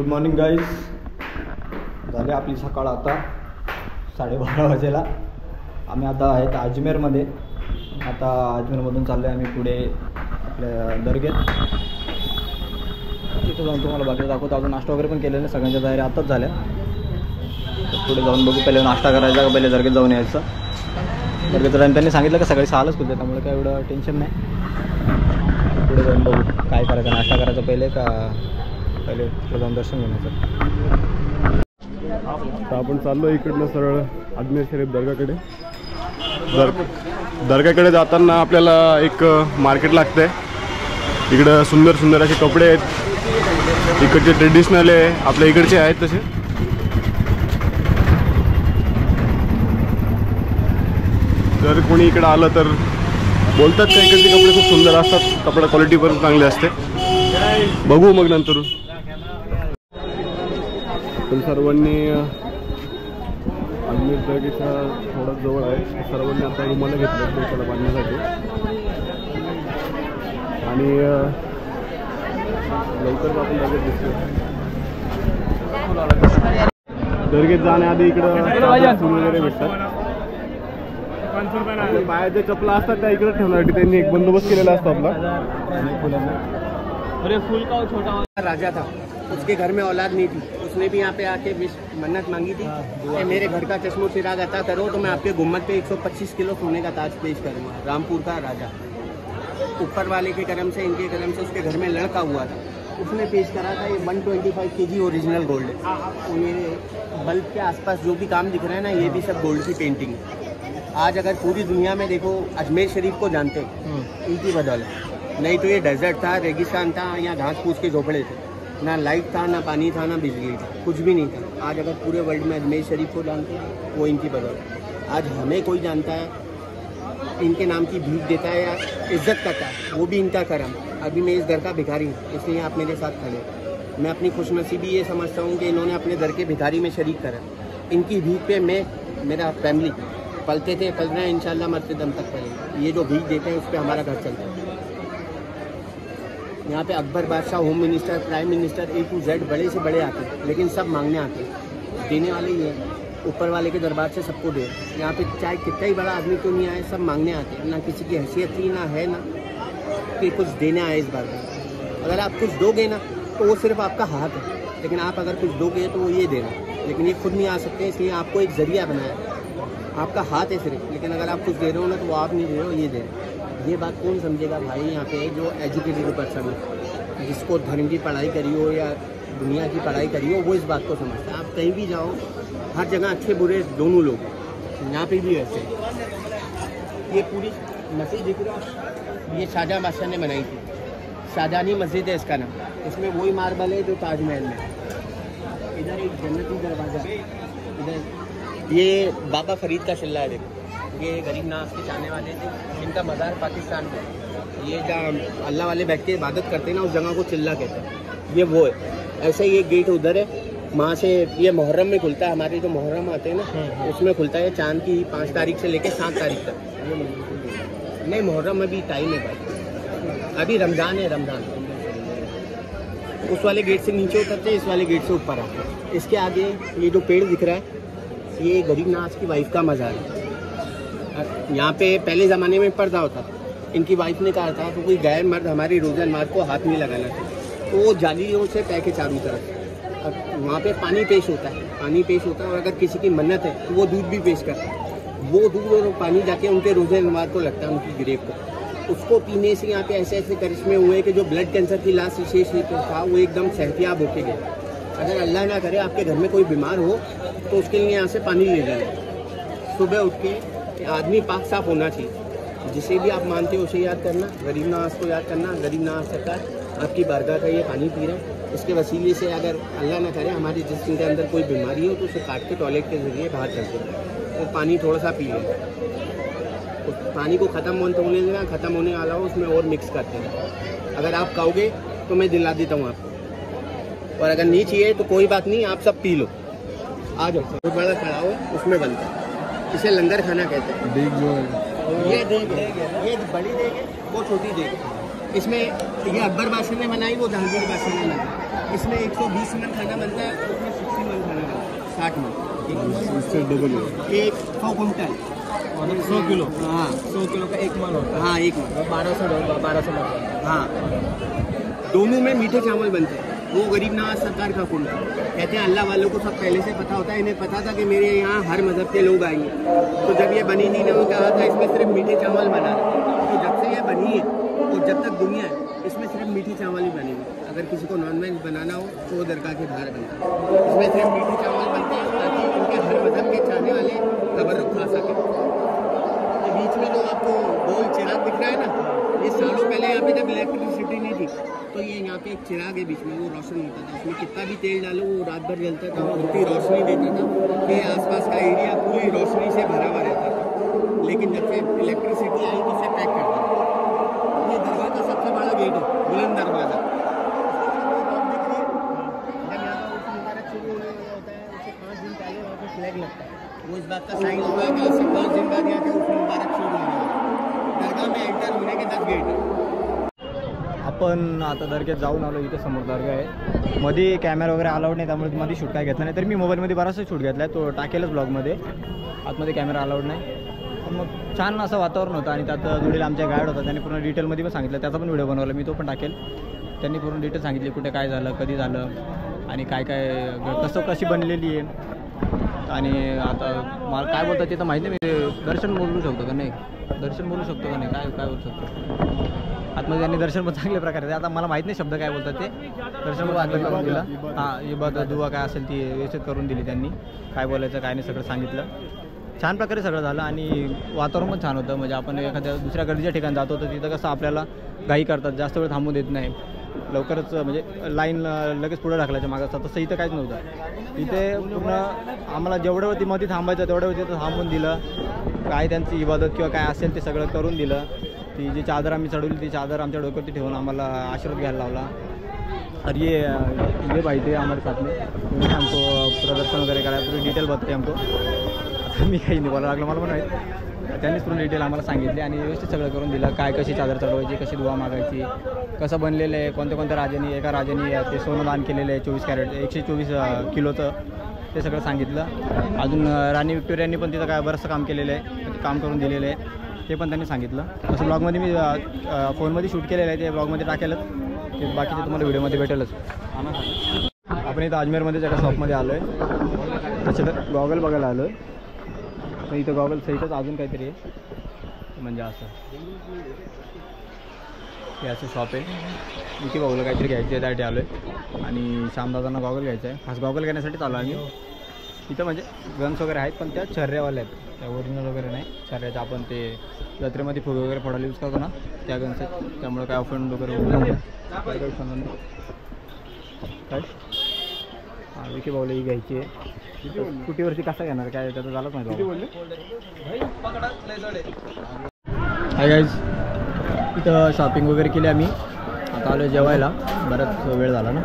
Good morning guys. झाली आपली सकाळ आता 12:30 वाजेला. आम्ही आता आहेत अजमेरमध्ये. आता अजमेरमधून चाललो आहे आम्ही पुढे आपल्या दर्गेत. तिथं जाऊन तुम्हाला बाकी दाखवतो. अजून नाश्ता वगैरे पण केलेलं, सगळ्यांच्या तयारी आताच झाल्या. पुढे जाऊन बघू. पहिले नाश्ता करायचा का पहिले दर्गेत जाऊन यायचं. दर्गेत जाऊन त्यांनी सांगितलं का सकाळी 6लाच खुलते, त्यामुळे काय एवढं टेन्शन नाही. पुढे जाऊन बघू काय करायचं. नाश्ता करायचा पहिले का पहिले पुढे जाऊन दर्शन घेण्याचं. तर आपण चाललो इकडनं सरळ अजमेर शरीफ दर्गाकडे. दर्गाकडे जाताना आपल्याला एक मार्केट लागतंय. इकडं सुंदर सुंदर असे कपडे आहेत. इकडचे ट्रेडिशनल आहे, आपल्या इकडचे आहेत तसे. जर कोणी इकडं आलं तर बोलतात का इकडचे कपडे खूप सुंदर असतात, कपडा क्वालिटी पण चांगली असते. बघू मग नंतर. पण सर्वांनी अजमेर दर्गेच्या थोडं जवळ आहे, सर्वांनी आता रुमाला घेतलं डोक्याला बांधण्यासाठी. आणि लवकरच आपण लगेच दिसतो. दर्गेत जाण्याआधी इकडं वगैरे भेटतात. पायाच्या चपला असतात त्या इकडे ठेवण्यासाठी त्यांनी एक बंदोबस्त केलेला असतो आपला. अरे फूल का छोटा राजा था, उसके घर में औलाद नहीं थी. उसने भी यहाँ पे आके मन्नत मांगी थी कि मेरे घर का चश्मो चिराग अता करो तो मैं आपके गुम्मत पे 125 किलो सोने का ताज पेश करूँगा. रामपुर का राजा, ऊपर वाले के करम से, इनके करम से उसके घर में लड़का हुआ था, उसने पेश करा था. ये 125 kg ओरिजिनल गोल्ड है. तो ये बल्ब के आसपास जो भी काम दिख रहा है ना, ये भी सब गोल्ड की पेंटिंग है. आज अगर पूरी दुनिया में देखो अजमेर शरीफ को जानते इनकी बदौलत. नहीं तो ये डेजर्ट था, रेगिस्तान था, यहाँ घास फूस के झोपड़े थे, ना लाइट था, ना पानी था, ना बिजली था, कुछ भी नहीं था. आज अगर पूरे वर्ल्ड में अजमेर शरीफ को जानते हैं वो इनकी बदौलत. आज हमें कोई जानता है, इनके नाम की भीख देता है या इज्जत करता है, वो भी इनका करम. अभी मैं इस घर का भिखारी हूँ, इसलिए आप मेरे साथ खड़े. मैं अपनी खुशनसीबी ये समझता हूँ कि इन्होंने अपने घर के भिखारी में शरीक करा. इनकी भीख पे मैं, मेरा फैमिली पलते थे, पल रहे हैं, इंशाल्लाह मरते दम तक पलेंगे. ये जो भीख देते हैं उस पर हमारा घर चलता है. यहाँ पे अकबर बादशाह, home minister, prime minister, A to Z बड़े से बड़े आते हैं, लेकिन सब मांगने आते हैं. देने वाले ही हैं, ऊपर वाले के दरबार से सबको दे. यहाँ पे चाहे कितना ही बड़ा आदमी क्यों नहीं आए, सब मांगने आते हैं. ना किसी की हैसियत थी, ना है, ना कि कुछ देने आए. इस बार अगर आप कुछ दोगे ना तो वो सिर्फ आपका हाथ है, लेकिन आप अगर कुछ दोगे तो वो ये देना. लेकिन ये खुद नहीं आ सकते, इसलिए आपको एक जरिया बनाया. आपका हाथ है सिर्फ, लेकिन अगर आप कुछ दे रहे हो ना तो वो आप नहीं दे रहे हो, ये दे रहे हो. ये बात कौन समझेगा भाई. यहाँ पे जो एजुकेटेड पर्सन है, जिसको धर्म की पढ़ाई करी हो या दुनिया की पढ़ाई करी हो, वो इस बात को समझता है. आप कहीं भी जाओ, हर जगह अच्छे बुरे दोनों लोग. यहाँ पे भी ऐसे. ये पूरी मस्जिद दिख रही है, ये शाहजहां बादशाह ने बनाई थी. शाहजहानी मस्जिद है इसका नाम. इसमें वही मार्बल है जो ताजमहल में. इधर एक जन्नती दरवाज़ा, इधर ये बाबा फरीद का चिल्ला है. देखो, ये गरीब नवाज के चाहने वाले थे, इनका मज़ार पाकिस्तान में. ये जहाँ अल्लाह वाले बैठ के इबादत करते हैं ना, उस जगह को चिल्ला कहते हैं. ये वो है. ऐसे ही एक गेट उधर है, वहाँ से ये मुहर्रम में खुलता है. हमारे जो मुहर्रम आते हैं ना, उसमें खुलता है. चांद की 5 तारीख से लेकर 7 तारीख तक. नहीं, मुहर्रम अभी टाइम है भाई, अभी रमज़ान है. रमज़ान उस वाले गेट से नीचे उतरते, इस वाले गेट से ऊपर आते. इसके आगे ये जो पेड़ दिख रहा है, ये गरीब नवाज की वाइफ का मज़ार है. यहाँ पे पहले ज़माने में पर्दा होता था. इनकी वाइफ ने कहा था तो कोई गैर मर्द हमारी रोज़ा नमाज को हाथ नहीं लगाना चाहिए. तो वो जालियों से पैके चारों तरफ. अब वहाँ पे पानी पेश होता है, पानी पेश होता है. और अगर किसी की मन्नत है तो वो दूध भी पेश करता है. वो दूध और पानी जाके उनके रोज़े नमाज को लगता है, उनकी ग्रेव को. उसको पीने से यहाँ पे ऐसे ऐसे करिश्मे हुए कि जो ब्लड कैंसर की लाश विशेष था, वो एकदम सेहतियाब होके गए. अगर अल्लाह ना करे आपके घर में कोई बीमार हो तो उसके लिए यहाँ से पानी ले जाना. सुबह उठ के आदमी पाक साफ होना चाहिए. जिसे भी आप मानते हो उसे याद करना, गरीब नवाज को याद करना. गरीब नवाज सरकार आपकी बारगाह का ये पानी पी रहे हैं. इसके वसीले से अगर अल्लाह ना करे हमारे जिस्म के अंदर कोई बीमारी हो तो उसे काट के टॉयलेट के ज़रिए बाहर करते हैं. तो पानी थोड़ा सा पी लें. तो पानी को ख़त्म होने देना, ख़त्म होने वाला हो उसमें और मिक्स करते हैं. अगर आप कहोगे तो मैं दिला देता हूँ आपको, और अगर नहीं चाहिए तो कोई बात नहीं, आप सब पी लो. आ जाओ. बहुत बड़ा खड़ा हो, उसमें बनता है. इसे लंगर खाना कहते हैं. देख जो है ये देग है, ये बड़ी देग है, वो छोटी देग है. इसमें ये अकबर बादशाह ने बनाई, वो जहांगीर बादशाह ने बनाई। इसमें 120 मन खाना बनता है, उसमें 60 मन खाना बनता है, 60 मन। इससे डबल है। एक 100 कुंटल और 100 किलो, हाँ 100 किलो का एक मन होता है। हाँ एक मन 1200 मन। हाँ दोनों में मीठे चावल बनते हैं। वो गरीब नवाज सरकार का कुंड कहते हैं, अल्लाह वालों को सब पहले से पता होता है। इन्हें पता था कि मेरे यहाँ हर मजहब के लोग आएंगे, तो जब ये बनी थी ना, उन्होंने कहा था इसमें सिर्फ मीठे चावल बना रहे। तो जब से ये बनी है और जब तक दुनिया है, इसमें सिर्फ मीठे चावल ही बनेंगे। अगर किसी को नॉनवेज बनाना हो तो वो दरगाह के बाहर बनता है। इसमें सिर्फ मीठे चावल बनते हैं ताकि उनके हर मजहब के चाहने वाले तबर्रुक खा सकें। तो बीच में जो आपको गोल चिराग दिख रहा है ना, ये सालों पहले यहाँ पे जब इलेक्ट्रिसिटी नहीं थी तो ये यहाँ पे एक चिराग है बीच में, वो रोशन होता था। उसमें कितना भी तेल डालो वो रात भर जलता था और इतनी रोशनी देता था कि आसपास का एरिया पूरी रोशनी से भरा हुआ रहता था। लेकिन जब से इलेक्ट्रिसिटी आई तो इसे पैक कर दिया। ये दरगाह का सबसे बड़ा गेट है, बुलंद दरवाजा। जब यहाँ का उस मुबारक शुरू होने वाला होता है, उससे 5 दिन पहले वहाँ पे फ्लैग लगता है। वो इस बात का साइन होता है कि उससे 5 दिन बाद यहाँ के उस मुबारक शुरू होने वाला है। दरगाह में एंटर होने के 10 गेट है। आपण आता दर्ग्यात जाऊन आलो. इथे समोर दर्गा आहे. मध्ये कॅमेरा वगैरे अलाउड नाही, त्यामुळे मध्ये शूट काय घेतला नाही. तर मी मोबाईलमध्ये बराचसा शूट घेतला आहे, तो टाकेलच ब्लॉगमध्ये. आतमध्ये कॅमेरा अलाउड नाही. पण मग छान असं वातावरण होतं आणि त्यात जोडीला आमच्या गाईड होता, त्यांनी पूर्ण डिटेलमध्ये पण सांगितलं. त्याचा पण व्हिडिओ बनवला मी, तो पण टाकेल. त्यांनी पूर्ण डिटेल सांगितली कुठे काय झालं, कधी झालं आणि काय कशी बनलेली आहे. आणि आता मला काय बोलतात ते तर माहिती नाही. मी दर्शन बोलू शकतो का नाही, दर्शन बोलू शकतो का नाही, काय बोलू शकतो. आतमध्ये त्यांनी दर्शन पण चांगल्या प्रकारे, आता मला माहीत नाही शब्द काय बोलतात ते. दर्शन पण चांगलं करून दिलं. हां इबादत दुआ काय असेल ती व्यवस्थित करून दिली त्यांनी. काय बोलायचं काय नाही सगळं सांगितलं. छान प्रकारे सगळं झालं आणि वातावरण पण छान होतं. म्हणजे आपण एखाद्या दुसऱ्या गर्दीच्या ठिकाणी जातो तर तिथं कसं आपल्याला घाई करतात, जास्त वेळ थांबू देत नाही, लवकरच म्हणजे लाईन लगेच पुढे ढकलायच्या मागं असतात. तसं इथं काहीच नव्हतं. इथे पूर्ण आम्हाला जेवढं होती मध्ये थांबायचं तेवढं होती तिथं थांबून दिलं. काय त्यांची इबादत किंवा काय असेल ते सगळं करून दिलं. ती जी चादर आम्ही चढवली ती चादर आमच्या डोक्यावरती ठेवून आम्हाला आशीर्वाद घ्यायला लावला. और ये भाई थे हमारे साथ में, उन्होंने हमको प्रदर्शन वगैरे कराया, पूरी डिटेल बताई हमको. आता मी काही नाही बोलायला लागलो, मला पण माहीत. त्यांनीच पूर्ण डिटेल आम्हाला सांगितली आणि व्यवस्थित सगळं करून दिलं. काय कशी चादर चढवायची, कशी दुवा मागायची, कसं बनलेलं आहे, कोणत्या राजांनी, एका राजांनी ते सोनं दान केलेलं आहे 24 कॅरेट 124 किलोचं, ते सगळं सांगितलं. अजून राणी विक्टोरियांनी पण तिथं काय बरंचसं काम केलेलं आहे, काम करून दिलेलं आहे, ते पण त्यांनी सांगितलं. असं ब्लॉगमध्ये मी फोनमध्ये शूट केलेलं आहे, ते ब्लॉगमध्ये टाकेलच. ते बाकीचे तुम्हाला व्हिडिओमध्ये भेटेलच. आपण इथं अजमेरमध्ये एका शॉपमध्ये आलो आहे, त्याच्यात गॉगल बघायला आलो आहे. तर इथं गॉगल सहितच अजून काहीतरी आहे, म्हणजे असं हे असं शॉप आहे. इथे बघूला काहीतरी घ्यायचं आहे, त्यासाठी आलो आहे. आणि श्यामदादांना गॉगल घ्यायचं आहे, खास गॉगल घेण्यासाठीच आलो आम्ही. इथं म्हणजे गन्स वगैरे आहेत, पण त्या छर्ऱ्यावाल्या आहेत, त्या ओरिजिनल वगैरे नाही. छर्ऱ्याच्या आपण ते जत्रेमध्ये फुगे वगैरे फोडायला यूज करतो ना, त्या गन्स आहेत. त्यामुळे काय ऑफंड वगैरे होऊ नये, काय नाही. काय हां विकी भाऊला ही घ्यायची आहे. स्कूटीवरती कसं घेणार काय त्याचं झालंच नाही. हाय गाईज, इथं शॉपिंग वगैरे केली आम्ही. आता आलो जेवायला, बराच वेळ झाला ना.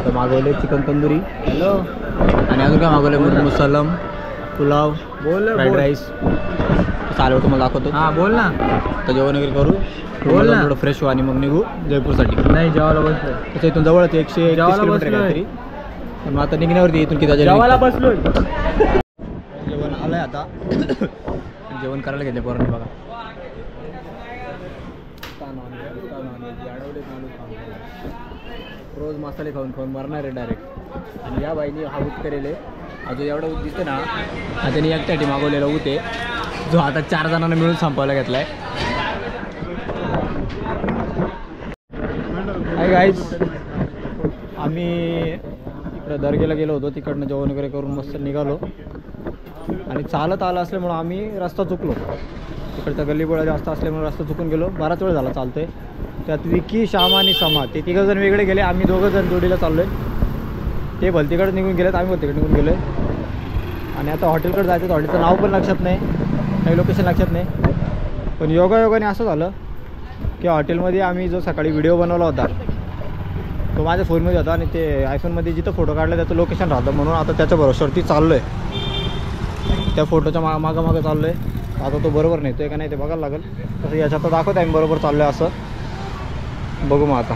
तर मागवले चिकन तंदुरी, हॅलो, आणि अजून काय मागवले, मुसलम, पुलाव, फ्राईड राईस. चालेल तुम्हाला दाखवतो. हां बोल ना. तर जेवण वगैरे करू, बोल ना, थोडं फ्रेश हो आणि मग निघू जयपूरसाठी. नाही जेवायला बसलो, तसं इथून जवळच 130 किलोमीटर काहीतरी. पण मग आता निघण्यावरती इथून किती जेवायला बसलो. जेवण आलं आहे आता. जेवण करायला घेतले पोरांनी बघा. रोज मसाले खाऊन खाऊन मरणार आहे डायरेक्ट. आणि या बाईने हा ऊत करेले, अजून एवढा ऊत दिसतो ना, हा त्यांनी एकट्यासाठी मागवलेला ऊत आहे, जो आता 4 जणांना मिळून संपवायला घेतला आहे. हाय गाईज, आम्ही इकडं दर्गेला गेलो होतो, तिकडनं जेवण वगैरे करून मस्त निघालो. आणि चालत आलं असल्यामुळं आम्ही रस्ता चुकलो. तिकडचा गल्लीबोळा जास्त असल्यामुळे रस्ता चुकून गेलो. बराच वेळ झाला चालतोय. त्यात विकी, श्याम आणि समा ते 3 जण वेगळे गेले, आम्ही 2 जण जोडीला चाललो आहे. ते भलतीकडे निघून गेलेत, आम्ही भलतीकडे निघून गेलो आहे. आणि आता हॉटेलकडे जायचं, हॉटेलचं नाव पण लक्षात नाही, काही लोकेशन लक्षात नाही. पण योगायोगाने असं झालं की हॉटेलमध्ये आम्ही जो सकाळी व्हिडिओ बनवला होता तो माझ्या फोनमध्ये होता, आणि ते आयफोनमध्ये जिथं फोटो काढला त्याचं लोकेशन राहतं, म्हणून आता त्याच्या भरोश्यावरती चाललो आहे. त्या फोटोच्या मागं चाललो आहे. आता तो बरोबर नाही तो का नाही ते बघायला लागेल. तसं याच्यात तर दाखवत आहे बरोबर चाललो आहे असं. बघू मग आता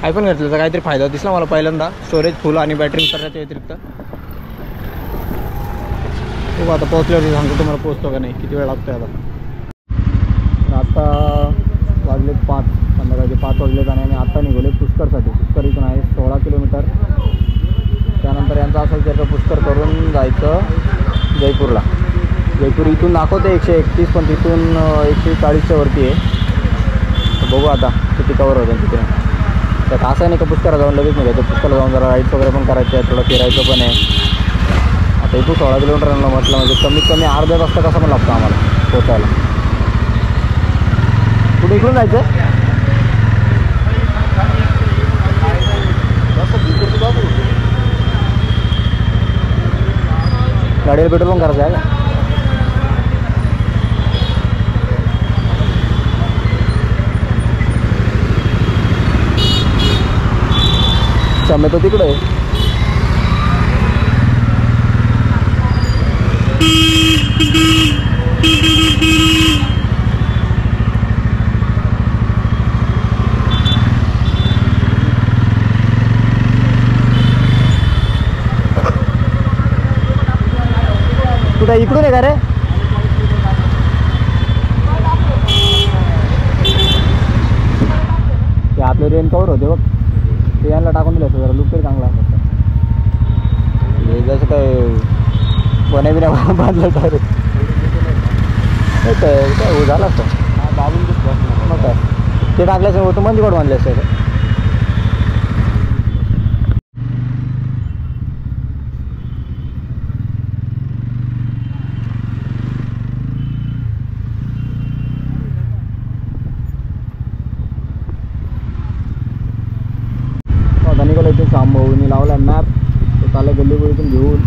आयफोन घेतल्याचा काहीतरी फायदा दिसला मला पहिल्यांदा, स्टोरेज फुल आणि बॅटरी उतरण्याच्या व्यतिरिक्त. बघू आता पोहोचल्यावर सांगतो तुम्हाला पोहोचतो का नाही, किती वेळ लागतो आता. आता वाजले 5, संध्याकाळचे 5 वाजलेत आणि आम्ही आता निघालो पुष्करसाठी. पुष्कर इथून आहे 16 किलोमीटर. त्यानंतर यांचं असं त्याचं पुष्कर करून जायचं जयपूरला. जयपूर इथून दाखवते 131, पण तिथून 140च्या वरती आहे. तर बघू आता किती कवर होतं तिथे. त्यात असं नाही का पुष्कराला जाऊन लगेच निघायचं, पुष्कराला जाऊन जरा राईड्स वगैरे पण करायचे आहे, थोडं फिरायचं पण आहे. आता इथून 16 किलोमीटर म्हटलं म्हणजे कमीत कमी अर्धा तास कसं पण लागतं आम्हाला पोचायला. कुठे इकडून जायचं गाडीला पेट्रोल पण करायचं आहे का? समय तो तिकडे आहे. कुठे इकडून आहे का रे? ते आपले रेन कवर होते बघ, ते यांना टाकून दिलं असतं जरा लुक तरी चांगला असतं. हे जसं काय बनाबिना बांधलं तर काय झालं असतं. मग काय ते टाकल्याचं होतं मंदी कोण बांधले असतं. इथून सांभाळून लावला मॅप, तो चालला गल्लीगुळीतून घेऊन.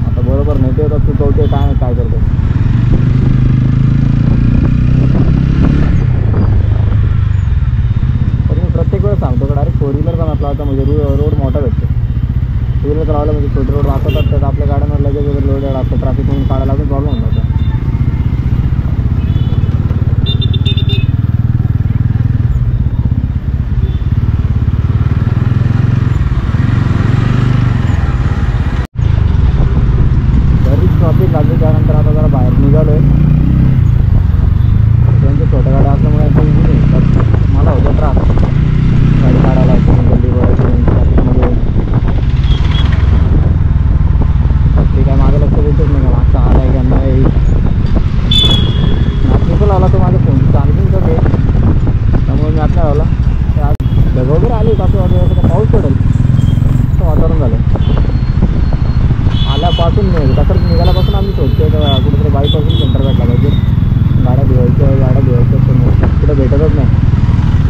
आता बरोबर नाही ते चुकवते काय करतो. तर मी प्रत्येक वेळेस सांगतो का डायरेक्ट 4 व्हीलर पण आपला आता म्हणजे रोड मोठा भेटतो. 2 व्हीलर लावला म्हणजे छोटे रोड दाखवतात, त्यात आपल्या गाड्यांवर लगेच वगैरे लोड असतं, ट्रॅफिक म्हणून काढायला अजून प्रॉब्लेम होऊन जातो. ट्रॉफिक लागली, त्यानंतर आता जरा बाहेर निघालो आहे. त्यांच्या छोट्या गाड्या असल्यामुळे आता इझी नाही, तर मला होतं त्रास गाडी काढायला गल्लीवर ट्रॅफिकमध्ये. ते काय माझं लक्ष देतच नाही, मागचा आला आहे का नाही. मॅपनिकल आला तो माझ्या फोनची चार्जिंग कमी आहे, त्यामुळे मी आता लावला. आज ढग वगैरे आली काफी वाटतं पाऊस पडेल असं वातावरण झालं. आल्यापासून कसं निघाल्यापासून आम्ही शोधतोय कुठेतरी बाईकपासून सेंटर भेटला पाहिजे. गाड्या धुवायच्या पण कुठं भेटतच नाही.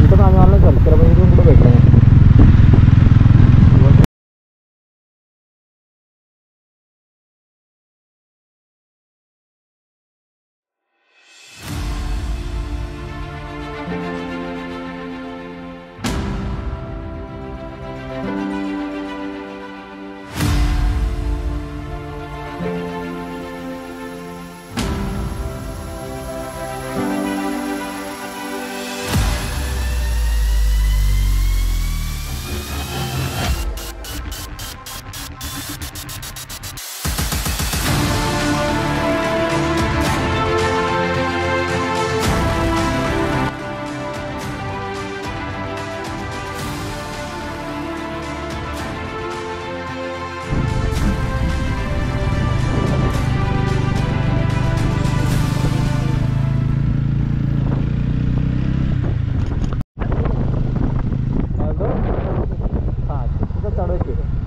इथं पण आम्ही ऑनलाईन सर्च केलं पण इथून कुठं भेटलं नाही.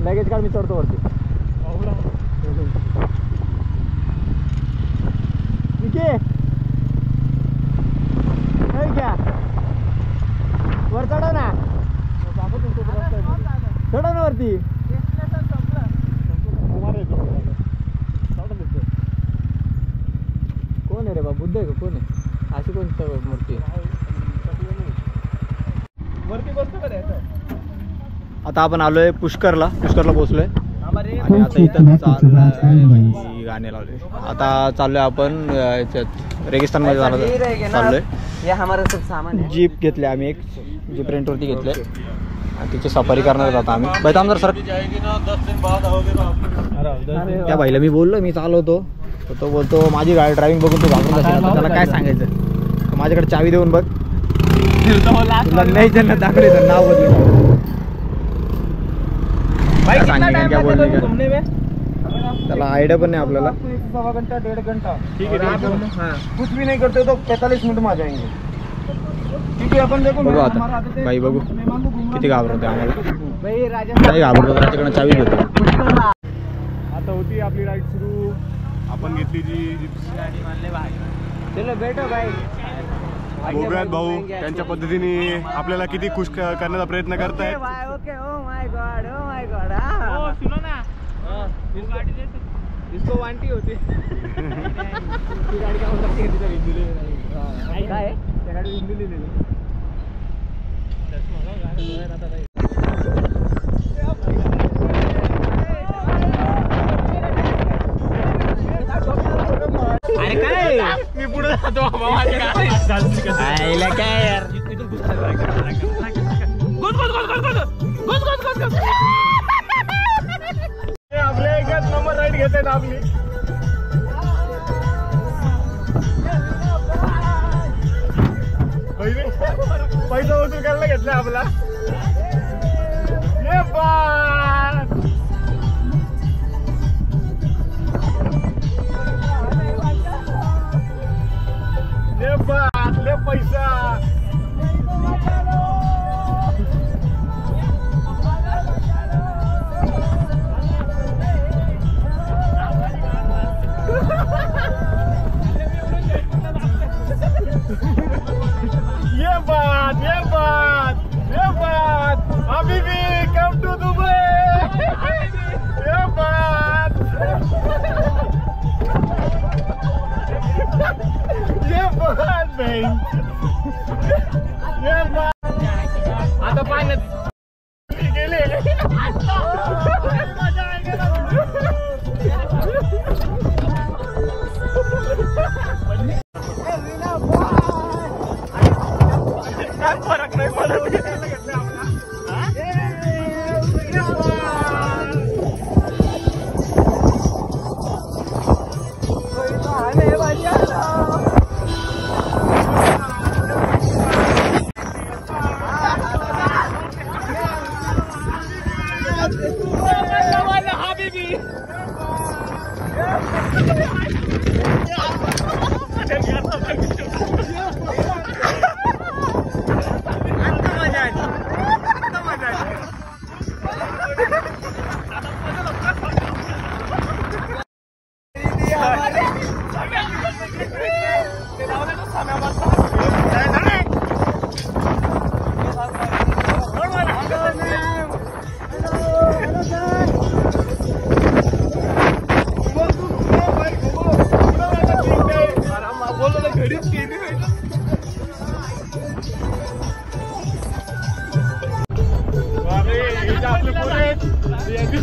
लगेच काढ, मी चढतो वरती. क्या वर चढव ना, चढव ना वरती. कोण आहे रे बा, बुद्ध आहे का कोण आहे? अशी कोणती मूर्ती वरती बसतो का? आता आपण आलोय पुष्करला पोहोचलोय आणि आता इथं चाललोय गाणे लावले. आता चाललोय आपण याच्यात रेगिस्तानमध्ये चाललोय. ये हमारा सब सामान है. जीप घेतली आम्ही, एक जीप रेंटवरती घेतले आणि तिची सफारी करणार होता आम्ही. बैताम जर सर त्या बाईला मी बोललो मी चालवतो, तर तो बोलतो माझी गाडी ड्रायव्हिंग बघून तू घाबरून जाशील. आता त्याला काय सांगायचं, माझ्याकडे चावी देऊन बघ, तुला नाही त्यांना दाखवले तर नाव बदलून काय बोलले का त्याला आयडिया पण नाही आपल्याला. सवा घंटा 1.5 घंटा ठीक है, कुछ भी नहीं करते तो 45 मिनट में आ जाएंगे. ठीक है, अपन देखो बघू आता बाई, बघू किती घाबरवते आम्हाला. नाही घाबरतो, त्याच्याकडनं चावी घेतो. आता होती आपली राईड सुरू. आपण घेतली जी चलो बैठो भाई. बघूयात भाऊ त्यांच्या पद्धतीने आपल्याला किती खुश करण्याचा प्रयत्न करतायत. Okay. Oh my God, oh my God. हां सुनो ना, इस गाड़ी जैसे इसको वांटी होती. ती गाडी काय म्हणतात ते तिथे हिंदुले काय आहे त्या गाडी हिंदुले लिहिलेलं. अरे काय मी पुढे जातो आईला काय यार. आपल्या एकच नंबर राईड घेतात आपली. पैसा वसूल करायला घेतला आपला. ये बात ले पैसा. ये बात अभी भी कम टू दुबई. ये बात भाई, ये बात आता पाण्यात गेले. फरक नाही पडत.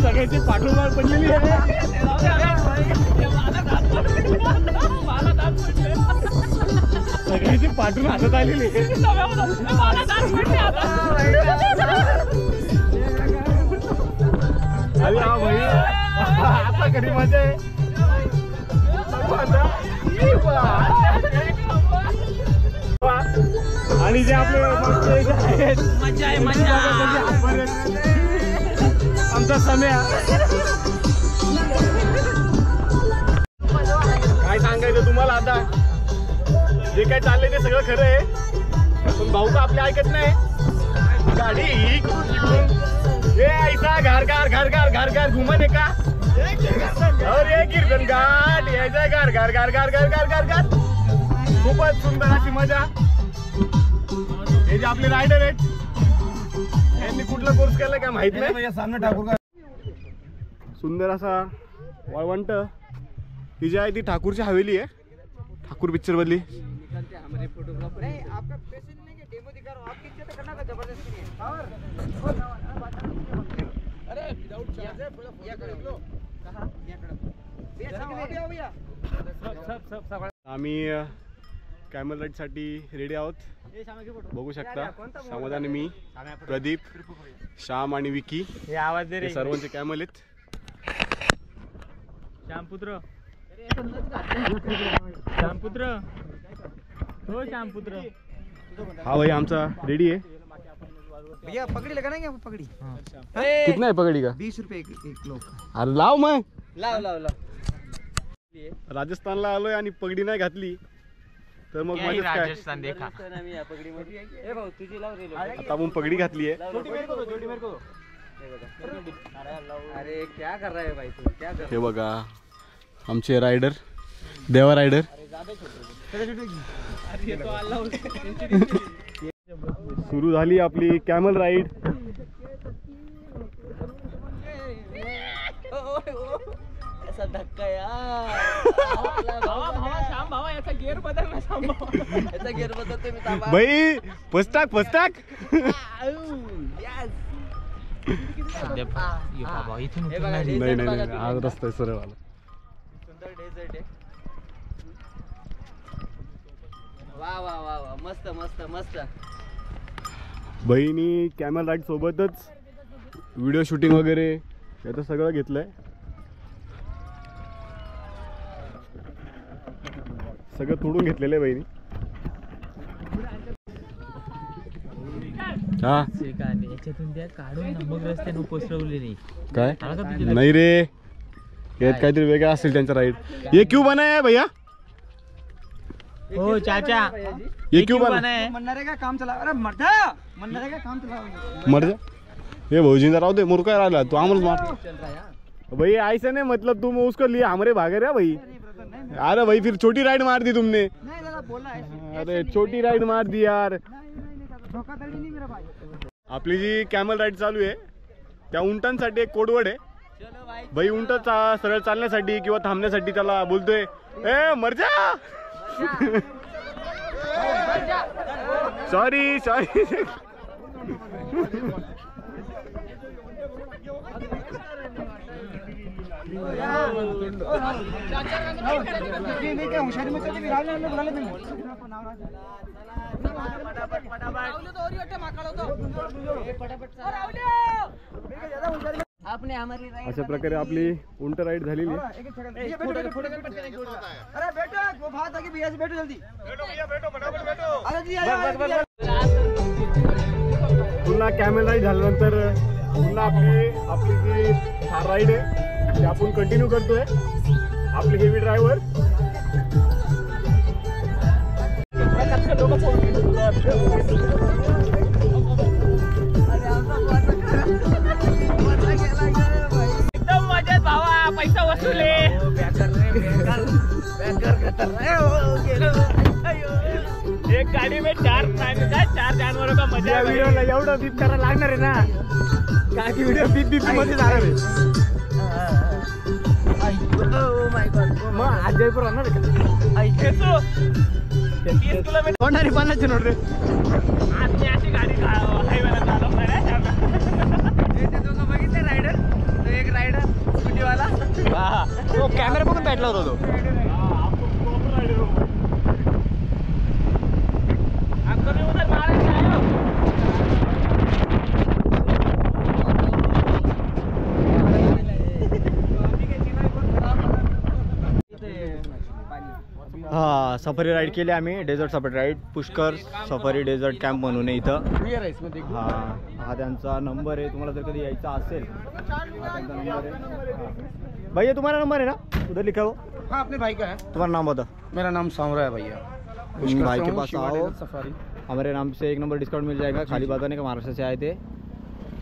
सगळ्याची पाठोपाठ पडलेली आहे. सगळ्याची पाठून हातात आलेली. अरे हा भाई आता कधी मजा आहे. आणि जे आपले मजा आहे मजा. आमचा समय काय सांगायचं तुम्हाला. आता जे काय चाललंय ते सगळं खरं आहे, पण भाऊ का आपले ऐकत नाही. गाडी ये ऐसा घर घर घर घर घर घर घुमने का और ये कीर्तन घाट यायचा घर घर घर घर घर घर घर घर. खूपच सुंदर अशी मजा. हे जे आपले रायडर आहेत यांनी कुठला कोर्स केला काय माहित नाही. सामने ठाकूर सुंदर असा वाळवंट. ही जी आहे ती ठाकूरची हवेली आहे, ठाकूर पिक्चर मधली. आम्ही कॅमल राईडसाठी रेडी आहोत. बघू शकता समाधान, मी, प्रदीप, श्याम आणि विकी हे आवाज दे रे. हे सर्वांचे कॅमल आहेत. श्यामपुत्र, श्यामपुत्र, हो श्यामपुत्र. हा भाई आमचा रेडी आहे. भैया पकड़ी लगाना क्या पकड़ी? कितना आहे पकडी का? 20 रुपए एक किलो. अरे लाव मग. लाव लाव लाव. राजस्थानला आलोय आणि पगडी नाही घातली तर मग मजाच काय. राजस्थान देखा. ए भाऊ तुझी लाव रे. आता आपण पगडी घातली आहे. अरे क्या कर रहा है भाई तू? क्या कर? हे बघा आमचे रायडर, देवा रायडर. सुरू झाली आपली कॅमल राईड. ऐसा धक्का यार. श्याम भावा याचा गिअर बदल ना. श्याम भावा ऐसा गियर बदलते मी ताबा. बाई पस्ताक पस्ताक. नाही नाही नाही, आज रस्ता आहे सरळ आला. सुंदर डेझर्ट आहे. वा वा वा वा, मस्त मस्त मस्त. बहिणी कॅमल राईड सोबतच व्हिडिओ शूटिंग वगैरे याचं सगळं घेतलंय. सगळं तोडून घेतलेलं आहे बहिणी. हा याच्यातून त्या काढून मग रस्त्यानं पोचवले नाही. काय नाही रे, यात काहीतरी वेगळं असेल त्यांचा राईड. ये क्यों बना है भैया? हो चाचा, ये क्यों बना है? मनरेगा का काम चला. अरे मर्दा, मनरेगा का काम चला. मर जा. ये भौजींदा राहू दे, मुर्का राहिला तू आम्हाला मार. चल रहा है भाई ऐसा नहीं, मतलब तुम उसको लिए हमारे भागे रहे भाई. अरे भाई फिर छोटी राइड मार दी तुमने. नहीं दादा बोला है. अरे छोटी राइड मार दी यार. धोखाधड़ी नहीं मेरा भाई. आपली जी कॅमल राईड चालू आहे त्या उंटांसाठी एक कोडवर्ड आहे. चलो भाई. भाई उंट सरळ चालण्यासाठी किंवा थांबण्यासाठी त्याला बोलतोय ए मर जा. Sorry sorry. नहीं क्या होशियारी में चलते विराज ने बुला लेते हैं. आपने हमारी राइड. अशा प्रकारे आपली उंट राईड झालेली आहे. अरे बेटा वो बात आगे भैया से बैठो जल्दी. अरे जी आया. पुन्हा कॅमल राईड झाल्यानंतर पुन्हा आपली जी थार राईड आहे ती आपण कंटिन्यू करतोय. आपले हेवी ड्रायव्हर एकदम मजेत भावा, पैसा वसूले. एक गाडी में चार जानवरों का मजा. व्हिडिओला एवढं बीप करायला लागणार आहे ना, काय की व्हिडिओ बीप बीप मध्ये जाणार आहे. मग आज जयपूर होणार आहे का? 30 किलोमीटर होणारी 50 नोट रे. आज मी अशी गाडी हायवेला चालवणार आहे. बघितले रायडर, तो एक रायडर स्कूटीवाला. तो कॅमेरा बघून भेटला होता तो. हा सफारी राईड केली आम्ही. Desert safari ride, Pushkar safari desert camp म्हणून आहे इथं. हा त्यांचा नंबर आहे. तुम्हाला जर कधी यायचा असेल हा त्यांचा नंबर आहे. भैया तुम्हारा नंबर है ना, उधर लिखा हो. हाँ अपने भाई का है. तुम्हारा नाम बता. मेरा नाम सांवरा है भैया. भाई के पास आओ, सफारी हमारे नाम से 1 नंबर डिस्काउंट मिल जाएगा. खाली बताने का महाराष्ट्र से आए थे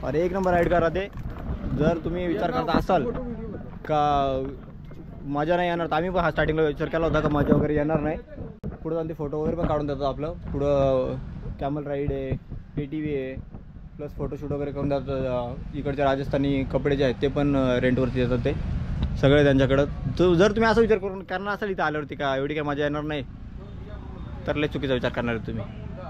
और 1 नंबर राईड करा ते. जर तुम्ही विचार करता असाल का मजा नाही येणार तर आम्ही पण हा स्टार्टिंगला विचार केला होता का मजा वगैरे येणार नाही. पुढे जाऊन ते फोटो वगैरे पण काढून देतात. आपलं पुढं कॅमल राईड आहे, ATV आहे, प्लस फोटोशूट वगैरे करून देतात. इकडचे राजस्थानी कपडे जे आहेत ते पण रेंटवरती देतात. ते सगळे त्यांच्याकडं. तो जर तुम्ही असा विचार करून करणार असाल इथं आल्यावरती का एवढी काय मजा येणार नाही तर लय चुकीचा विचार करणार आहे तुम्ही.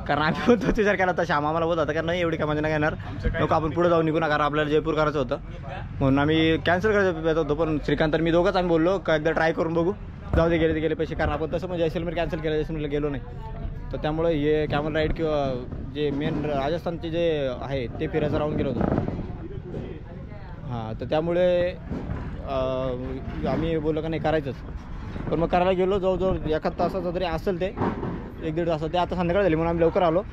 कारण आम्ही पण तोच विचार केला होता. श्याम आम्हाला बोलत होता कारण नाही एवढी काय मजा नाही येणार, नको आपण पुढे जाऊन निघून. कारण आपल्याला जयपूर करायचं होतं म्हणून आम्ही कॅन्सल करायचं होतो. पण श्रीकांत मी दोघंच आम्ही बोललो का एकदा ट्राय करून बघू. जाऊ दे, गेले ते गेले पैसे, कारण आपण तसं म्हणजे जैसलमेर कॅन्सल केलं, जैसलमेरला गेलो नाही. तर त्यामुळे हे कॅमल राईड किंवा जे मेन राजस्थानचे जे आहे ते फिरायचं राहून गेलो होतो. हां, तर त्यामुळे आम्ही बोललो का नाही करायचंच. पण मग करायला गेलो, जवळजवळ एखाद तासाचं तरी असेल ते, 1-1.5 तास. ते आता संध्याकाळ झाली म्हणून आम्ही लवकर आलो.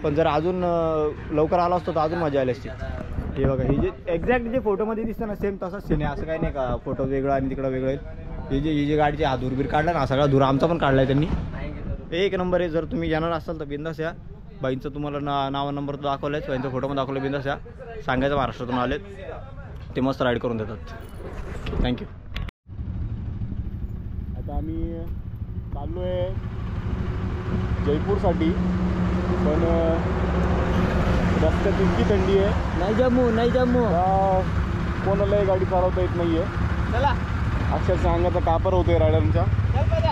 पण जर अजून लवकर आलो असतो तर अजून मजा आली असती. हे बघा, हे जे एक्झॅक्ट जे फोटोमध्ये दिसतं ना सेम तसाच सीन आहे, असं काही नाही का फोटो वेगळा आणि तिकडं वेगळं आहे. ही जे गाडीचे हा धूरबीर काढला ना, सगळा धूर आमचा पण काढला आहे त्यांनी. एक नंबर आहे. जर तुम्ही येणार असाल तर बिंदास या. बाईंचं तुम्हाला नाव नंबर तर दाखवलं आहे, बाईंचा फोटो पण दाखवला. बिंदास या, सांगायचं महाराष्ट्रातून आलेत, ते मस्त राईड करून देतात. थँक्यू. आता आम्ही चाललो आहे जयपूरसाठी, पण रस्त्यात इतकी थंडी आहे, नाही जम्मू कोणालाही गाडी चालवता येत नाही आहे. चला, अक्षरशः अंगाचा कापर होतोय रायडरच्या.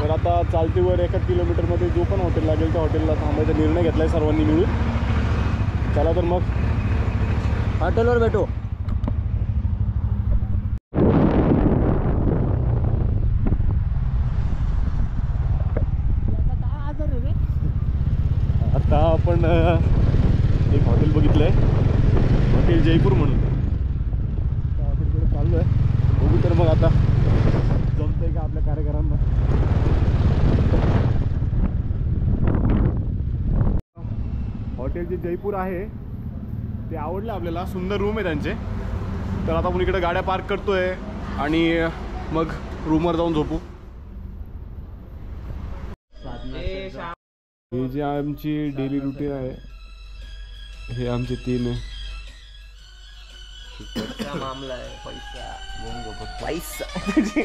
तर आता चालतीवर 1 किलोमीटरमध्ये जो पण हॉटेल लागेल त्या हॉटेलला थांबायचा निर्णय घेतला आहे सर्वांनी मिळून. चला तर मग हॉटेलवर भेटू. आता आपण एक हॉटेल बघितलं आहे, हॉटेल जयपूर म्हणून. आता आपण इकडे चाललो आहे, बघू तर मग आता जमतंय का आपल्या कार्यकरांना. हॉटेल जे जयपूर आहे ते आवडलं आपल्याला, सुंदर रूम आहे त्यांचे. तर आता आपण इकडे गाड्या पार्क करतोय आणि मग रूमवर जाऊन झोपू. हे जे आमची डेली रुटीन आहे, हे आमचे 3 आहे. मामला आहे पैसा.